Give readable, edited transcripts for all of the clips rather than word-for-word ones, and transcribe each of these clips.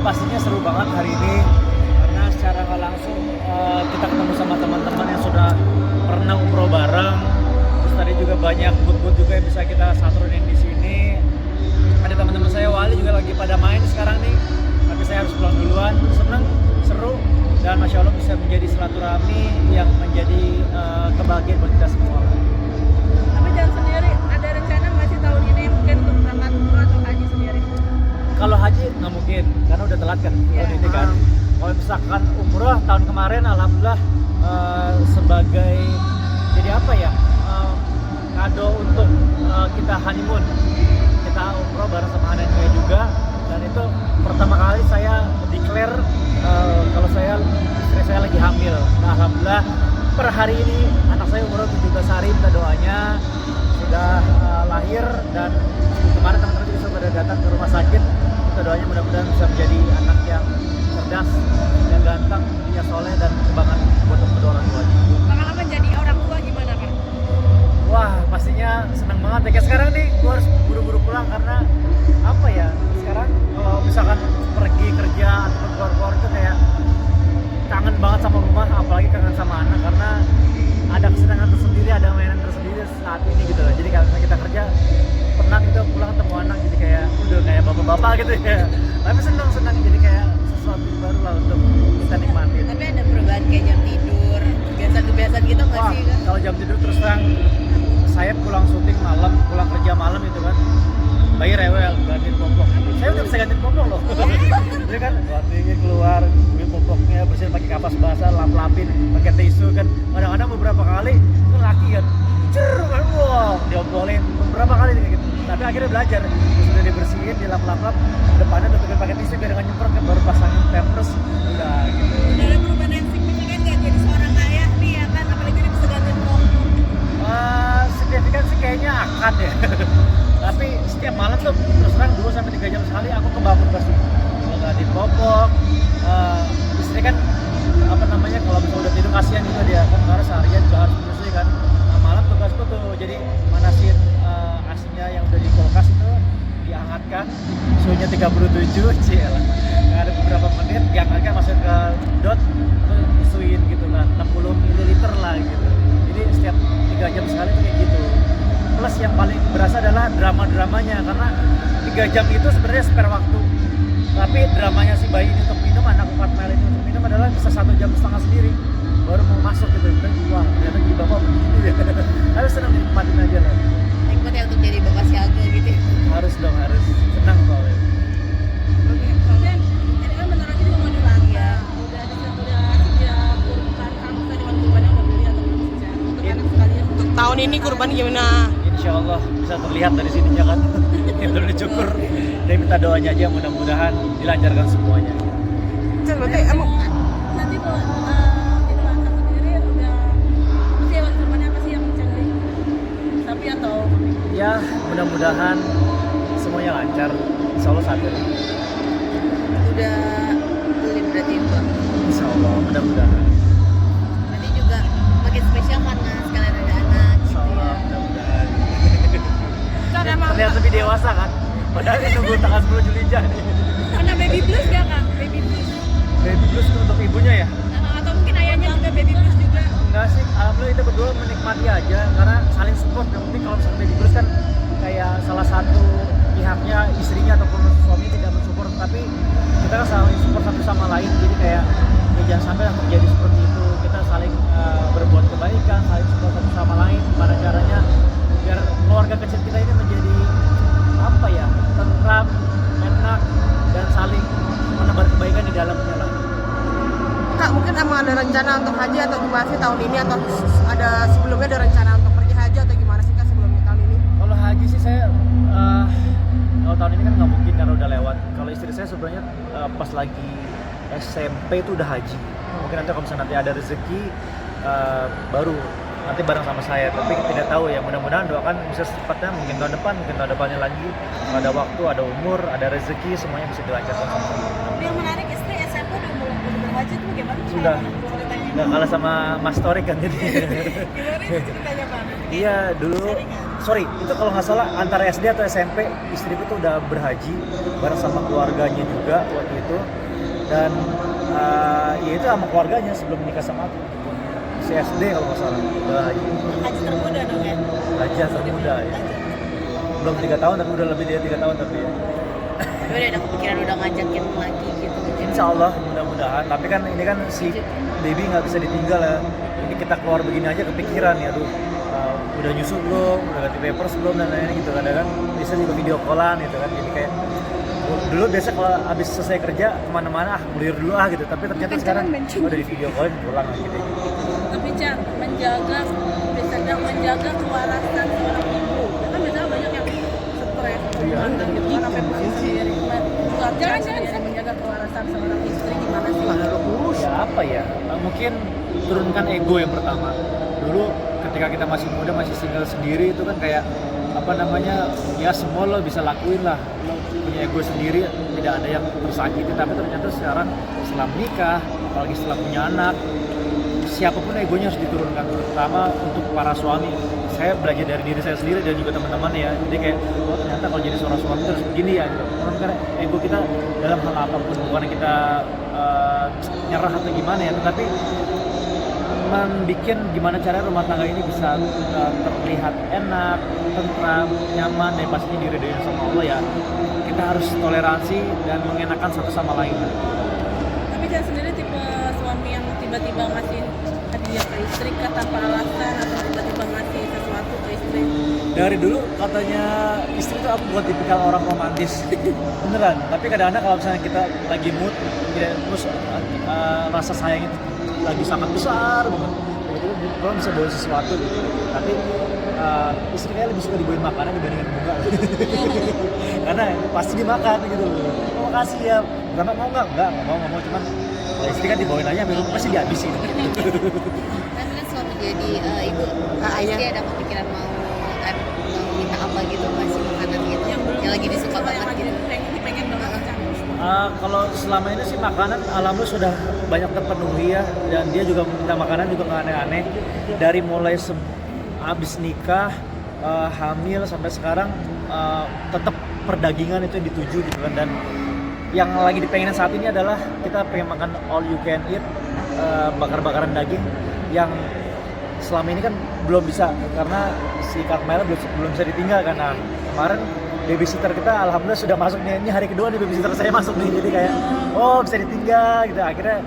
pastinya seru banget hari ini karena secara nggak langsung kita ketemu sama teman-teman yang sudah pernah umroh bareng. Terus tadi juga banyak booth-booth juga yang bisa kita saturin di sini. Ada teman-teman saya Wali juga lagi pada main sekarang nih, tapi saya harus pulang duluan. Seneng, seru, dan Masya Allah bisa menjadi silaturahmi yang menjadi kebahagiaan buat kita semua. Tapi jangan sendiri, ada rencana nggak sih tahun ini mungkin untuk berangkat umroh atau haji sendiri? Kalau haji nggak mungkin, karena udah telat kan tahun ini kan. Kalau misalkan umroh tahun kemarin, alhamdulillah sebagai jadi apa ya, kado untuk kita honeymoon, kita umroh bareng sama anaknya juga, dan itu pertama kali saya declare kalau istri saya lagi hamil. Nah, alhamdulillah per hari ini anak saya umur 17 hari, minta doanya sudah lahir, dan kemarin teman-teman juga sudah datang ke rumah sakit. Minta doanya mudah-mudahan bisa menjadi anak yang cerdas, yang ganteng, yang soleh, dan kebanggaan buat kedua orang tuanya. Pengalaman jadi orang tua gimana Kak? Wah, pastinya senang banget ya. Kayak sekarang nih gue harus buru-buru pulang karena apa ya, sekarang kalau misalkan pergi kerja atau keluar-keluar itu kayak kangen banget sama rumah, apalagi kangen sama anak, karena ada kesenangan tersendiri, ada mainan tersendiri saat ini gitu loh. Jadi kalau kita kerja penat gitu, pulang ketemu anak jadi kayak udah kayak bapak-bapak gitu ya. Tapi senang jadi kayak sesuatu yang baru lah untuk kita nikmatin. Tapi ada perubahan kayak jam tidur, kebiasaan-kebiasaan gitu nggak sih Kak? Kalau jam tidur terus terang, saya pulang syuting malam, pulang kerja malam itu kan, bayi rewel, gantiin popok. Saya udah bisa gantiin popok loh. Jadi kan gantiin keluar, ambil popoknya, bersihin pakai kapas basah, lap-lapin, pakai tisu kan. Kadang-kadang beberapa kali kan laki kan, kan, wow, diobrolin beberapa kali kayak gitu. Tapi akhirnya belajar, sudah dibersihin, dilap-lap, depannya tutupin pakai tisu biar nggak nyemprot kan, baru pasangin pampers, udah gitu. Udah ada perubahan yang signifikan nggak jadi seorang ayah nih ya kan? Apalagi dia bisa gantiin popok. Signifikan sih kayaknya akan ya. Tapi setiap malam tuh terus terang 2-3 jam sekali aku kebangun pasti. Kalau nggak di popok, istri kan apa namanya, kalau misalnya udah tidur kasihan juga dia kan, karena seharian juga harus bersih kan. Nah, malam tugasku tuh jadi manasin asinya yang udah di kulkas itu dihangatkan, suhunya 37 cil. Nah, ada beberapa menit dihangatkan, masuk ke dot, terus disuin gitu kan, 60 ml lah gitu. Jadi setiap 3 jam sekali tuh kayak gitu. Plus yang paling berasa adalah drama-dramanya, karena 3 jam itu sebenarnya spare waktu, tapi dramanya si bayi ini untuk minum, anak 4 ml itu untuk minum adalah bisa 1,5 jam sendiri baru mau masuk gitu. Wah, ternyata jadi bapak begini ya. Harus senang nikmatin aja lah. Nikmat ya untuk jadi bapak siaga gitu ya. Harus dong, harus senang soalnya. Oke, kemudian ini kan bentar lagi juga mau dilantik. Udah kurban, kamu tadi hewan kurbannya udah beli atau belum sih? Untuk anak sekalian. Untuk tahun ini kurban gimana? Insya Allah bisa terlihat dari sininya kan. Yang udah dicukur. Dan minta doanya aja, mudah-mudahan dilancarkan semuanya. Cen, berarti emang nanti kalau Idul Adha sendiri udah sih hewan kurbannya apa sih yang Cen beli? Sapi atau? Ya, mudah-mudahan semuanya lancar. Insya Allah satu. Udah beli berarti Mbak. Insya Allah, mudah-mudahan. Berarti juga makin spesial karena sekalian ada anak Insya gitu Allah, ya. mudah-mudahan. Emang Terlihat lebih dewasa kan? Padahal ini nunggu tanggal 10 Juli aja nih. kena baby blues gak Kak? Baby blues? Baby blues untuk ibunya ya? Atau mungkin ayahnya juga baby blues juga? Enggak sih, alhamdulillah kita berdua menikmati aja karena saling support. Yang penting kalau misalnya baby blues kan kayak salah satu pihaknya, istrinya ataupun suami tidak mensupport, tapi kita kan saling support satu sama lain. Jadi kayak ya jangan sampai yang terjadi seperti itu. Kita saling berbuat kebaikan, saling support satu sama lain. Gimana caranya biar keluarga kecil kita ini menjadi apa ya, tentram, enak, dan saling menebar kebaikan di dalamnya lah. Kak, mungkin emang ada rencana untuk haji atau gimana sih tahun ini, atau ada sebelumnya ada rencana untuk pergi haji atau gimana sih Kak sebelumnya tahun ini? Kalau haji sih saya kalau tahun ini kan nggak mungkin karena udah lewat. Kalau istri saya sebenarnya pas lagi SMP itu udah haji. Mungkin nanti kalau misalnya nanti ada rezeki baru nanti bareng sama saya, tapi tidak tahu ya, mudah-mudahan doakan bisa secepatnya, mungkin tahun depan, mungkin tahun depannya lagi. Kalau ada waktu, ada umur, ada rezeki, semuanya bisa dilancarkan sama saya. Tapi yang menarik istri SMP udah berhaji tuh bagaimana? Sudah. Ceritanya. Nggak kalah sama Mas Torik kan jadi. Gimana itu ceritanya Pak? Iya, dulu sorry, itu kalau nggak salah antara SD atau SMP istriku tuh udah berhaji bareng sama keluarganya juga waktu itu. Dan ya itu sama keluarganya sebelum menikah sama aku. Si SD kalau nggak salah udah haji. Haji termuda dong ya. Haji termuda ya. Belum 3 tahun tapi udah lebih dari 3 tahun tapi ya. Tapi udah ada kepikiran udah ngajakin lagi gitu. Insya Allah mudah-mudahan. Tapi kan ini kan si baby nggak bisa ditinggal ya. Ini kita keluar begini aja kepikiran ya, aduh. Udah nyusu belum, udah ganti pampers belum dan lain-lain gitu. Kadang-kadang bisa juga video callan gitu kan. Jadi kayak dulu biasa kalau habis selesai kerja kemana-mana ngulir dulu gitu. Tapi ternyata sekarang udah di video callin pulang gitu. Tapi Cak, menjaga kewarasan seorang ibu. Kan biasanya banyak yang stres, Iya. dan gitu kan sampai pusing sendiri. Jangan menjaga kewarasan seorang istri gimana sih? Ya apa ya? Mungkin turunkan ego yang pertama. Dulu ketika kita masih muda, masih single sendiri itu kan kayak apa namanya? Ya semua lo bisa lakuin lah. Lo punya ego sendiri, tidak ada yang tersakiti. Tapi ternyata sekarang setelah menikah, apalagi setelah punya anak, siapapun egonya harus diturunkan, terutama untuk para suami. Saya belajar dari diri saya sendiri dan juga teman-teman ya. Jadi kayak, oh ternyata kalau jadi seorang suami harus begini ya. Gitu. Karena ego kita dalam hal apapun, bukan kita nyerah atau gimana ya, tetapi membuat gimana cara rumah tangga ini bisa terlihat enak, tentram, nyaman, dan pastinya diridhoin sama Allah ya. Kita harus toleransi dan mengenakan satu sama lain. Tapi saya sendiri tipe suami yang tiba-tiba ngasih hadiah ke istri kah tanpa alasan atau tiba-tiba ngasih sesuatu ke istri. Dari dulu katanya istri tuh aku buat tipikal orang romantis. Beneran, tapi kadang-kadang kalau misalnya kita lagi mood, terus rasa sayangnya lagi sangat besar banget. Jadi belum bisa bawa sesuatu gitu. Tapi istri kayak lebih suka dibawain makanan dibandingin bunga. Karena pasti dimakan gitu. Oh, makasih ya. Berapa mau nggak? Nggak mau. Cuman kalau istri kan dibawain aja, pasti dihabisin. Kan selama jadi ibu pasti ada kepikiran mau minta apa gitu, kasih makanan gitu yang lagi disuka banget gitu. Pengen banget Cak. Kalau selama ini sih makanan alhamdulillah sudah banyak terpenuhi ya, dan dia juga minta makanan juga nggak aneh-aneh. Dari mulai habis nikah, hamil sampai sekarang tetap perdagingan itu yang dituju gitu kan. Dan yang lagi dipengenin saat ini adalah kita pengen makan all you can eat, bakar-bakaran daging yang selama ini kan belum bisa karena si Kak Mela belum bisa ditinggal kan. Nah, kemarin babysitter kita alhamdulillah sudah masuk nih. Ini hari kedua nih babysitter saya masuk nih. Jadi kayak oh bisa ditinggal gitu. Akhirnya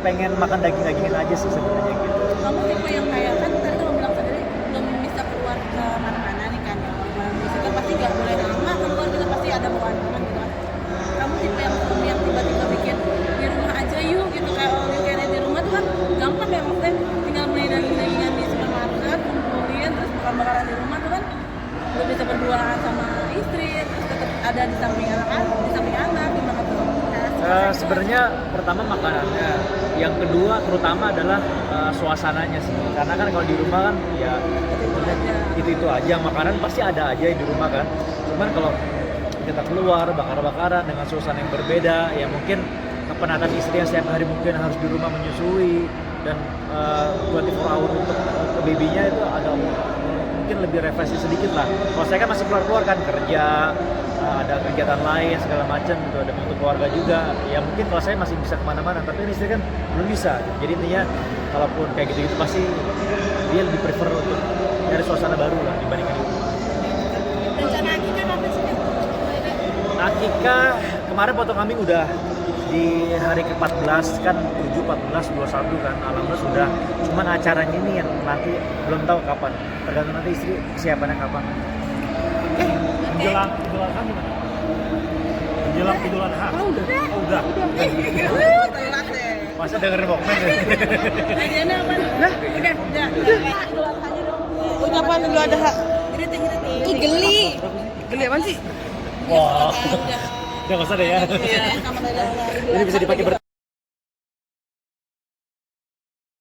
pengen makan daging-dagingan aja sih sebenarnya gitu. Kamu tipe yang kayak kan tadi kamu bilang sendiri belum bisa keluar ke mana-mana nih kan. Babysitter pasti nggak boleh lama keluar, kita pasti ada bawaan gitu kan. Kamu tipe yang tiba-tiba bikin di rumah aja yuk gitu, kayak all you can eat di rumah tuh kan gampang ya, maksudnya tinggal beli daging-dagingan di supermarket, kumpulin terus bakar-bakaran di rumah tuh kan lu bisa berduaan sama istri, terus tetap ada di samping anak gimana tuh? Sebenarnya pertama makanannya, yang kedua terutama adalah suasananya sih. Karena kan kalau di rumah kan ya itu aja, makanan pasti ada aja di rumah kan. Cuman kalau kita keluar bakar-bakaran dengan suasana yang berbeda, ya mungkin kepenatan istri yang setiap hari mungkin harus di rumah menyusui dan 24 hour untuk ke babynya itu agak mungkin lebih refreshing sedikit lah. Kalau saya kan masih keluar kan kerja, ada kegiatan lain segala macam gitu, ada untuk keluarga juga. Ya mungkin kalau saya masih bisa kemana-mana, tapi ini istri kan belum bisa. Jadi intinya kalaupun kayak gitu-gitu pasti dia lebih prefer untuk nyari suasana baru lah dibandingkan di rumah. Rencana akikah kapan sih? Akikah kemarin potong kambing udah di hari ke-14 kan, 7, 14, 21 kan, alhamdulillah sudah. Cuman acaranya ini yang nanti belum tahu kapan, tergantung nanti istri kesiapannya kapan. Menjelang kambing mana? Menjelang Idul Adha. Oh udah. Telat deh. Masa dengerin Walkman ya? Hadiahnya apa? Nah, Udah. Idul Adha dong. ucapan Idul Adha. Ih geli. Geli apaan sih? Wah, Udah. udah nggak usah deh ya. Iya, sama Ini bisa dipakai